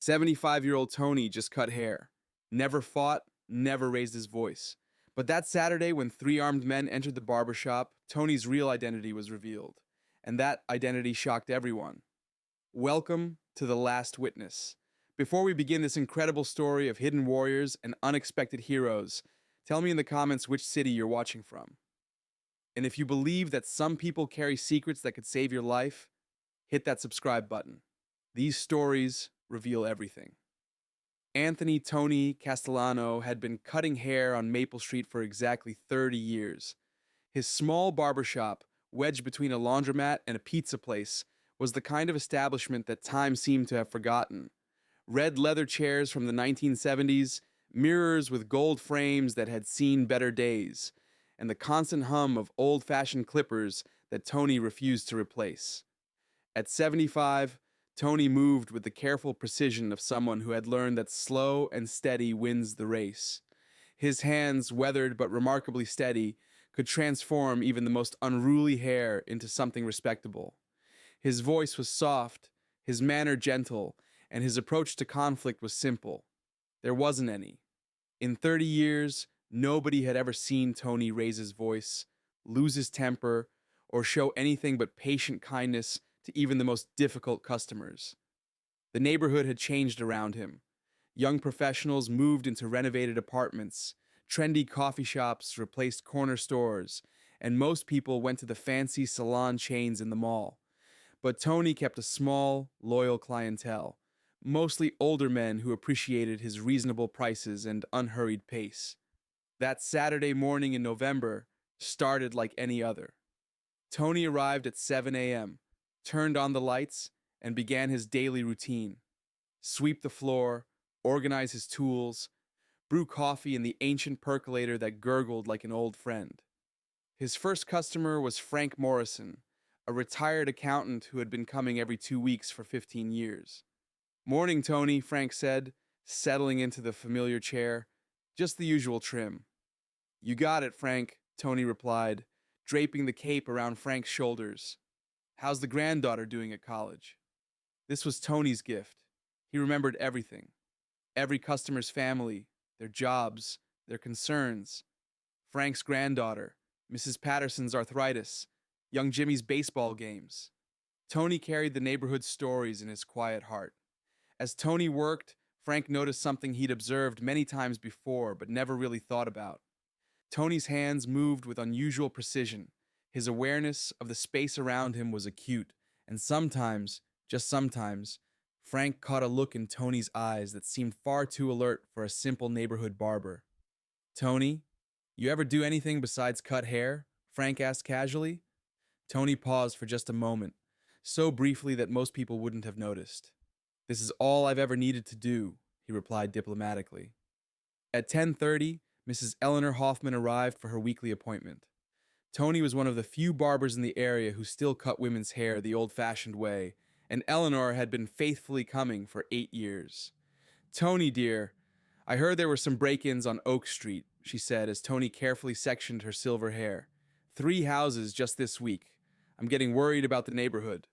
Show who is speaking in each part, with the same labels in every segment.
Speaker 1: 75-year-old Tony just cut hair. Never fought, never raised his voice. But that Saturday, when three armed men entered the barbershop, Tony's real identity was revealed. And that identity shocked everyone. Welcome to The Last Witness. Before we begin this incredible story of hidden warriors and unexpected heroes, tell me in the comments which city you're watching from. And if you believe that some people carry secrets that could save your life, hit that subscribe button. These stories reveal everything. Anthony Tony Castellano had been cutting hair on Maple Street for exactly 30 years. His small barbershop, wedged between a laundromat and a pizza place, was the kind of establishment that time seemed to have forgotten. Red leather chairs from the 1970s, mirrors with gold frames that had seen better days, and the constant hum of old-fashioned clippers that Tony refused to replace. At 75, Tony moved with the careful precision of someone who had learned that slow and steady wins the race. His hands, weathered but remarkably steady, could transform even the most unruly hair into something respectable. His voice was soft, his manner gentle, and his approach to conflict was simple. There wasn't any. In 30 years, nobody had ever seen Tony raise his voice, lose his temper, or show anything but patient kindness to even the most difficult customers. The neighborhood had changed around him. Young professionals moved into renovated apartments, trendy coffee shops replaced corner stores, and most people went to the fancy salon chains in the mall. But Tony kept a small, loyal clientele, mostly older men who appreciated his reasonable prices and unhurried pace. That Saturday morning in November started like any other. Tony arrived at 7 a.m., turned on the lights, and began his daily routine. Sweep the floor, organize his tools, brew coffee in the ancient percolator that gurgled like an old friend. His first customer was Frank Morrison, a retired accountant who had been coming every 2 weeks for 15 years. "Morning, Tony," Frank said, settling into the familiar chair. "Just the usual trim." "You got it, Frank," Tony replied, draping the cape around Frank's shoulders. "How's the granddaughter doing at college?" This was Tony's gift. He remembered everything. Every customer's family, their jobs, their concerns. Frank's granddaughter, Mrs. Patterson's arthritis, young Jimmy's baseball games. Tony carried the neighborhood's stories in his quiet heart. As Tony worked, Frank noticed something he'd observed many times before but never really thought about. Tony's hands moved with unusual precision. His awareness of the space around him was acute, and sometimes, just sometimes, Frank caught a look in Tony's eyes that seemed far too alert for a simple neighborhood barber. "Tony, you ever do anything besides cut hair?" Frank asked casually. Tony paused for just a moment, so briefly that most people wouldn't have noticed. "This is all I've ever needed to do," he replied diplomatically. At 10:30, Mrs. Eleanor Hoffman arrived for her weekly appointment. Tony was one of the few barbers in the area who still cut women's hair the old-fashioned way, and Eleanor had been faithfully coming for 8 years. "Tony, dear, I heard there were some break-ins on Oak Street," she said as Tony carefully sectioned her silver hair. "3 houses just this week. I'm getting worried about the neighborhood."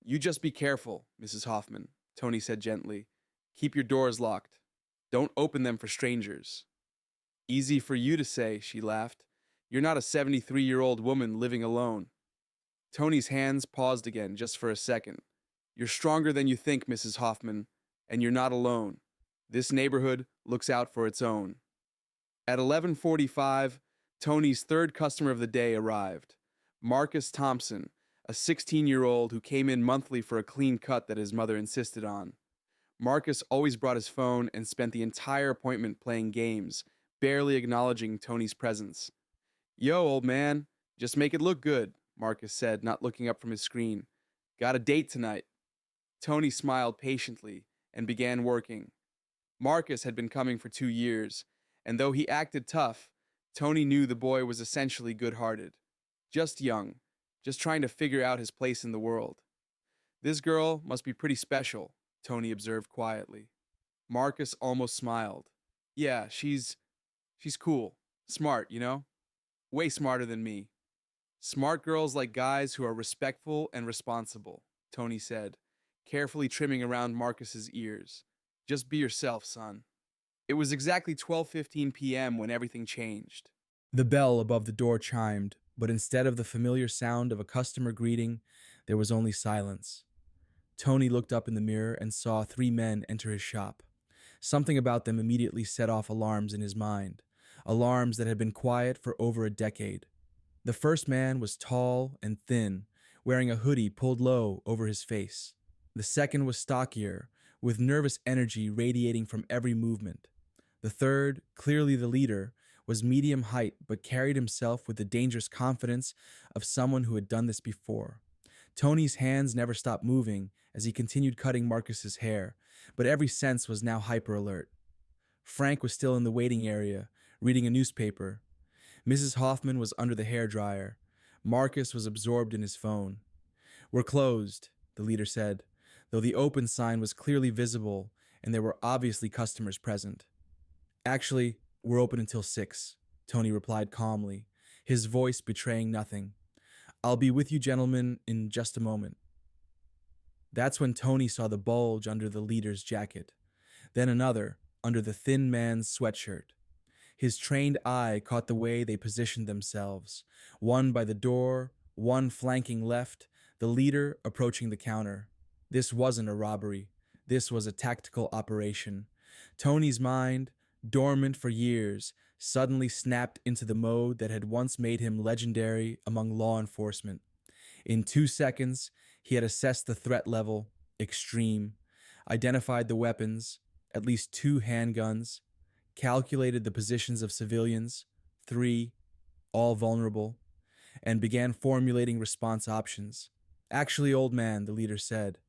Speaker 1: "You just be careful, Mrs. Hoffman," Tony said gently. "Keep your doors locked. Don't open them for strangers." "Easy for you to say," she laughed. "You're not a 73-year-old woman living alone." Tony's hands paused again just for a second. "You're stronger than you think, Mrs. Hoffman, and you're not alone. This neighborhood looks out for its own." At 11:45, Tony's third customer of the day arrived. Marcus Thompson, a 16-year-old who came in monthly for a clean cut that his mother insisted on. Marcus always brought his phone and spent the entire appointment playing games, barely acknowledging Tony's presence. "Yo, old man, just make it look good," Marcus said, not looking up from his screen. "Got a date tonight." Tony smiled patiently and began working. Marcus had been coming for 2 years, and though he acted tough, Tony knew the boy was essentially good-hearted. Just young, just trying to figure out his place in the world. "This girl must be pretty special," Tony observed quietly. Marcus almost smiled. "Yeah, she's cool. Smart, you know? Way smarter than me." "Smart girls like guys who are respectful and responsible," Tony said, carefully trimming around Marcus's ears. Just be yourself, son. It was exactly 12:15 p.m. when everything changed. The bell above the door chimed, but instead of the familiar sound of a customer greeting, there was only silence. Tony looked up in the mirror and saw three men enter his shop. Something about them immediately set off alarms in his mind, alarms that had been quiet for over a decade. The first man was tall and thin, wearing a hoodie pulled low over his face. The second was stockier, with nervous energy radiating from every movement. The third, clearly the leader, was medium height but carried himself with the dangerous confidence of someone who had done this before. Tony's hands never stopped moving as he continued cutting Marcus's hair, but every sense was now hyper alert. Frank was still in the waiting area, reading a newspaper. Mrs. Hoffman was under the hairdryer. Marcus was absorbed in his phone. "We're closed," the leader said, though the open sign was clearly visible and there were obviously customers present. "Actually, we're open until 6, Tony replied calmly, his voice betraying nothing. "I'll be with you gentlemen in just a moment." That's when Tony saw the bulge under the leader's jacket, then another under the thin man's sweatshirt. His trained eye caught the way they positioned themselves, one by the door, one flanking left, the leader approaching the counter. This wasn't a robbery. This was a tactical operation. Tony's mind, dormant for years, suddenly snapped into the mode that had once made him legendary among law enforcement. In 2 seconds, he had assessed the threat level, extreme, identified the weapons, at least 2 handguns, calculated the positions of civilians, 3, all vulnerable, and began formulating response options. "Actually, old man," the leader said,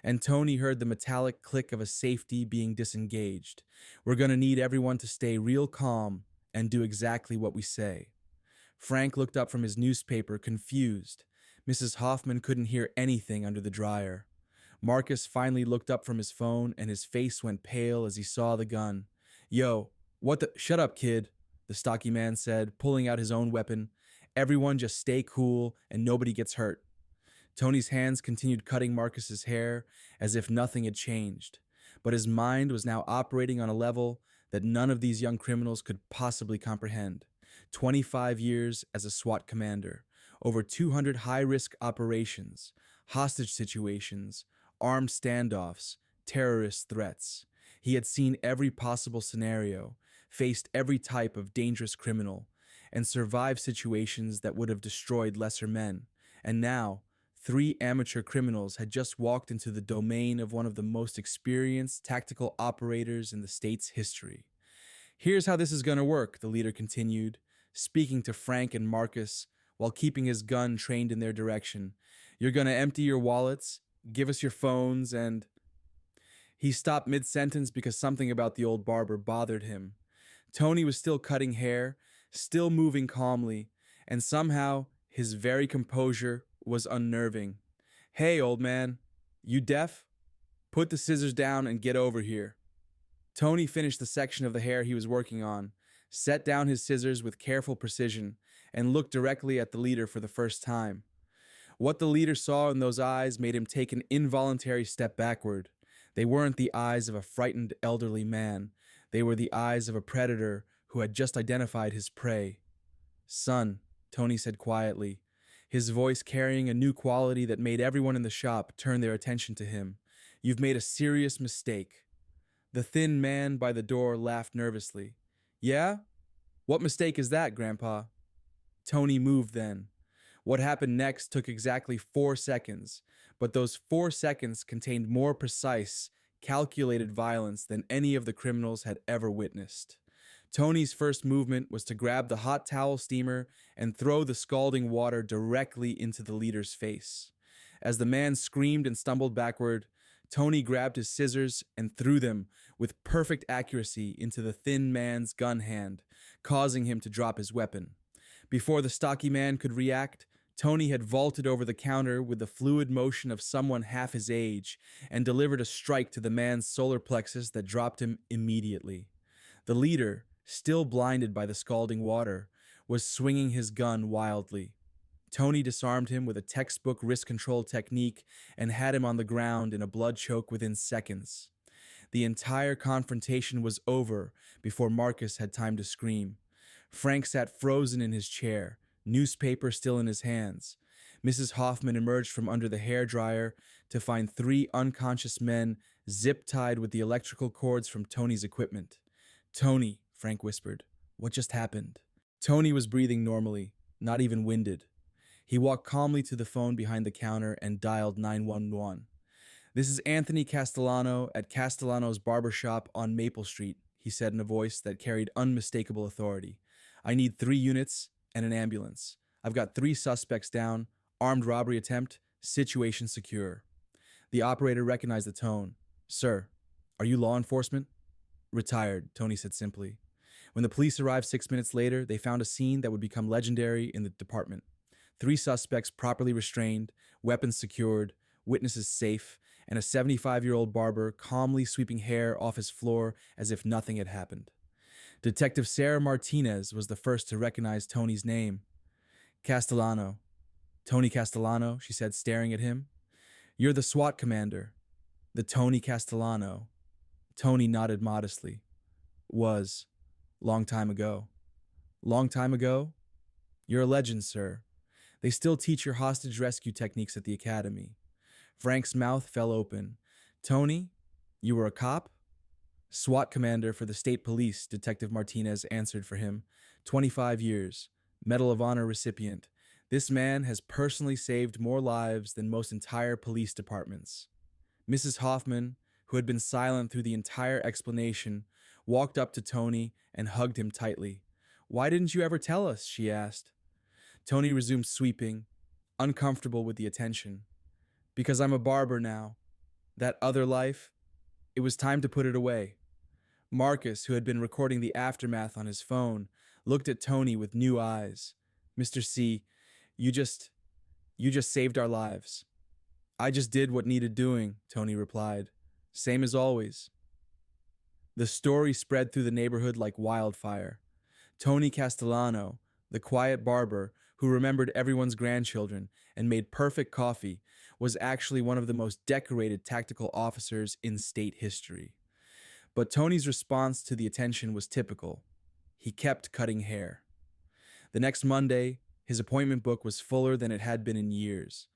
Speaker 1: and Tony heard the metallic click of a safety being disengaged. "We're going to need everyone to stay real calm and do exactly what we say." Frank looked up from his newspaper, confused. Mrs. Hoffman couldn't hear anything under the dryer. Marcus finally looked up from his phone and his face went pale as he saw the gun. "Yo, what the— Shut up, kid," the stocky man said, pulling out his own weapon. "Everyone just stay cool and nobody gets hurt." Tony's hands continued cutting Marcus's hair as if nothing had changed, but his mind was now operating on a level that none of these young criminals could possibly comprehend. 25 years as a SWAT commander, over 200 high-risk operations, hostage situations, armed standoffs, terrorist threats. He had seen every possible scenario, faced every type of dangerous criminal, and survived situations that would have destroyed lesser men. And now, 3 amateur criminals had just walked into the domain of one of the most experienced tactical operators in the state's history. "Here's how this is going to work," the leader continued, speaking to Frank and Marcus while keeping his gun trained in their direction. "You're going to empty your wallets, give us your phones, and—" He stopped mid-sentence because something about the old barber bothered him. Tony was still cutting hair, still moving calmly, and somehow his very composure was unnerving. "Hey, old man, you deaf? Put the scissors down and get over here." Tony finished the section of the hair he was working on, set down his scissors with careful precision, and looked directly at the leader for the first time. What the leader saw in those eyes made him take an involuntary step backward. They weren't the eyes of a frightened elderly man. They were the eyes of a predator who had just identified his prey. "Son," Tony said quietly, his voice carrying a new quality that made everyone in the shop turn their attention to him. "You've made a serious mistake." The thin man by the door laughed nervously. "Yeah? What mistake is that, Grandpa?" Tony moved then. What happened next took exactly 4 seconds, but those 4 seconds contained more precise, calculated violence than any of the criminals had ever witnessed. Tony's first movement was to grab the hot towel steamer and throw the scalding water directly into the leader's face. As the man screamed and stumbled backward, Tony grabbed his scissors and threw them with perfect accuracy into the thin man's gun hand, causing him to drop his weapon. Before the stocky man could react, Tony had vaulted over the counter with the fluid motion of someone half his age and delivered a strike to the man's solar plexus that dropped him immediately. The leader, still blinded by the scalding water, was swinging his gun wildly. Tony disarmed him with a textbook wrist control technique and had him on the ground in a blood choke within seconds. The entire confrontation was over before Marcus had time to scream. Frank sat frozen in his chair, newspaper still in his hands. Mrs. Hoffman emerged from under the hairdryer to find three unconscious men zip-tied with the electrical cords from Tony's equipment. "Tony," Frank whispered, "what just happened?" Tony was breathing normally, not even winded. He walked calmly to the phone behind the counter and dialed 911. "This is Anthony Castellano at Castellano's Barbershop on Maple Street," he said in a voice that carried unmistakable authority. "I need 3 units and an ambulance. I've got 3 suspects down, armed robbery attempt, situation secure." The operator recognized the tone. "Sir, are you law enforcement?" "Retired," Tony said simply. When the police arrived 6 minutes later, they found a scene that would become legendary in the department. 3 suspects properly restrained, weapons secured, witnesses safe, and a 75-year-old barber calmly sweeping hair off his floor as if nothing had happened. Detective Sarah Martinez was the first to recognize Tony's name. "Castellano. Tony Castellano," she said, staring at him. "You're the SWAT commander." "The Tony Castellano." Tony nodded modestly. "Was. Long time ago." "Long time ago?" "You're a legend, sir. They still teach your hostage rescue techniques at the academy." Frank's mouth fell open. "Tony, you were a cop?" "SWAT commander for the state police," Detective Martinez answered for him. 25 years. Medal of Honor recipient. This man has personally saved more lives than most entire police departments." Mrs. Hoffman, who had been silent through the entire explanation, walked up to Tony and hugged him tightly. "Why didn't you ever tell us?" she asked. Tony resumed sweeping, uncomfortable with the attention. "Because I'm a barber now. That other life, it was time to put it away." Marcus, who had been recording the aftermath on his phone, looked at Tony with new eyes. "Mr. C, you just saved our lives." "I just did what needed doing," Tony replied. "Same as always." The story spread through the neighborhood like wildfire. Tony Castellano, the quiet barber who remembered everyone's grandchildren and made perfect coffee, was actually one of the most decorated tactical officers in state history. But Tony's response to the attention was typical. He kept cutting hair. The next Monday, his appointment book was fuller than it had been in years.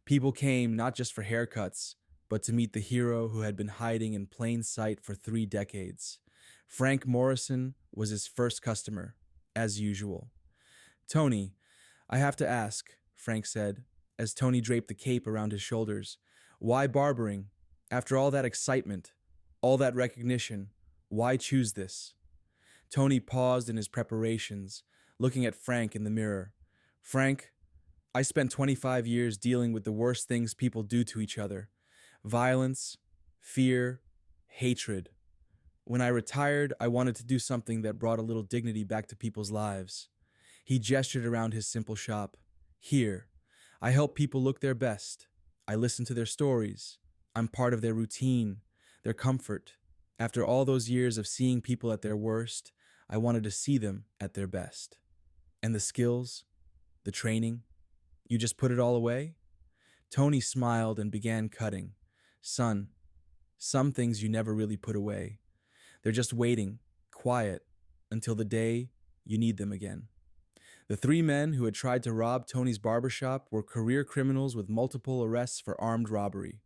Speaker 1: People came not just for haircuts, but to meet the hero who had been hiding in plain sight for 3 decades. Frank Morrison was his first customer, as usual. "Tony, I have to ask," Frank said, as Tony draped the cape around his shoulders. "Why barbering? After all that excitement, all that recognition, why choose this?" Tony paused in his preparations, looking at Frank in the mirror. "Frank, I spent 25 years dealing with the worst things people do to each other. Violence, fear, hatred. When I retired, I wanted to do something that brought a little dignity back to people's lives." He gestured around his simple shop. "Here, I help people look their best. I listen to their stories. I'm part of their routine, their comfort. After all those years of seeing people at their worst, I wanted to see them at their best. And the skills, the training, you just put it all away?" Tony smiled and began cutting. "Son, some things you never really put away. They're just waiting, quiet, until the day you need them again." The 3 men who had tried to rob Tony's barbershop were career criminals with multiple arrests for armed robbery.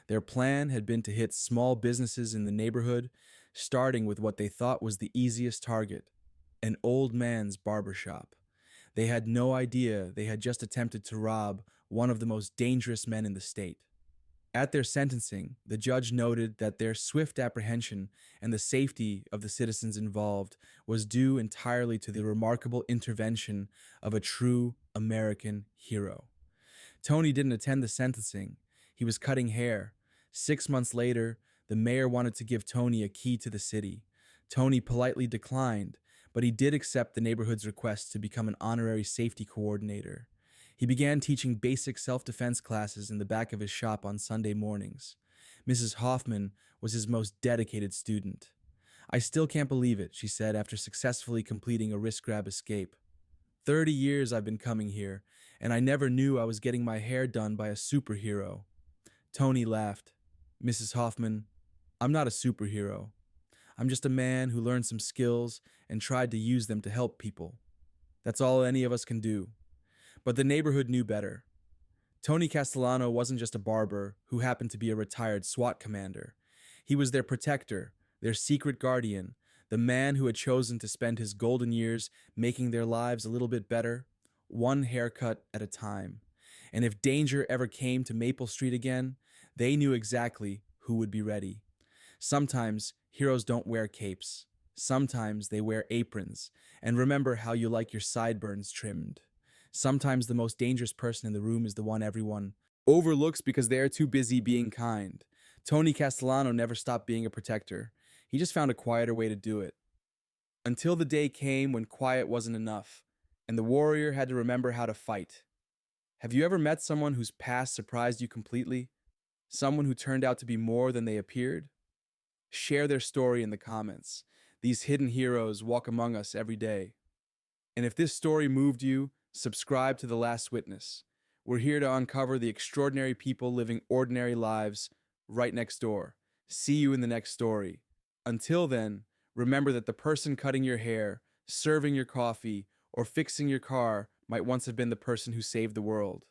Speaker 1: Their plan had been to hit small businesses in the neighborhood, starting with what they thought was the easiest target, an old man's barbershop. They had no idea they had just attempted to rob one of the most dangerous men in the state. At their sentencing, the judge noted that their swift apprehension and the safety of the citizens involved was due entirely to the remarkable intervention of a true American hero. Tony didn't attend the sentencing. He was cutting hair. 6 months later, the mayor wanted to give Tony a key to the city. Tony politely declined, but he did accept the neighborhood's request to become an honorary safety coordinator. He began teaching basic self-defense classes in the back of his shop on Sunday mornings. Mrs. Hoffman was his most dedicated student. "I still can't believe it," she said after successfully completing a wrist grab escape. 30 years I've been coming here, and I never knew I was getting my hair done by a superhero. Tony laughed. Mrs. Hoffman, I'm not a superhero. I'm just a man who learned some skills and tried to use them to help people. That's all any of us can do. But the neighborhood knew better. Tony Castellano wasn't just a barber who happened to be a retired SWAT commander. He was their protector, their secret guardian, the man who had chosen to spend his golden years making their lives a little bit better, one haircut at a time. And if danger ever came to Maple Street again, they knew exactly who would be ready. Sometimes heroes don't wear capes. Sometimes they wear aprons. And remember how you like your sideburns trimmed. Sometimes the most dangerous person in the room is the one everyone overlooks because they are too busy being kind. Tony Castellano never stopped being a protector. He just found a quieter way to do it. Until the day came when quiet wasn't enough, and the warrior had to remember how to fight. Have you ever met someone whose past surprised you completely? Someone who turned out to be more than they appeared? Share their story in the comments. These hidden heroes walk among us every day. And if this story moved you, subscribe to The Last Witness. We're here to uncover the extraordinary people living ordinary lives right next door. See you in the next story. Until then, remember that the person cutting your hair, serving your coffee, or fixing your car might once have been the person who saved the world.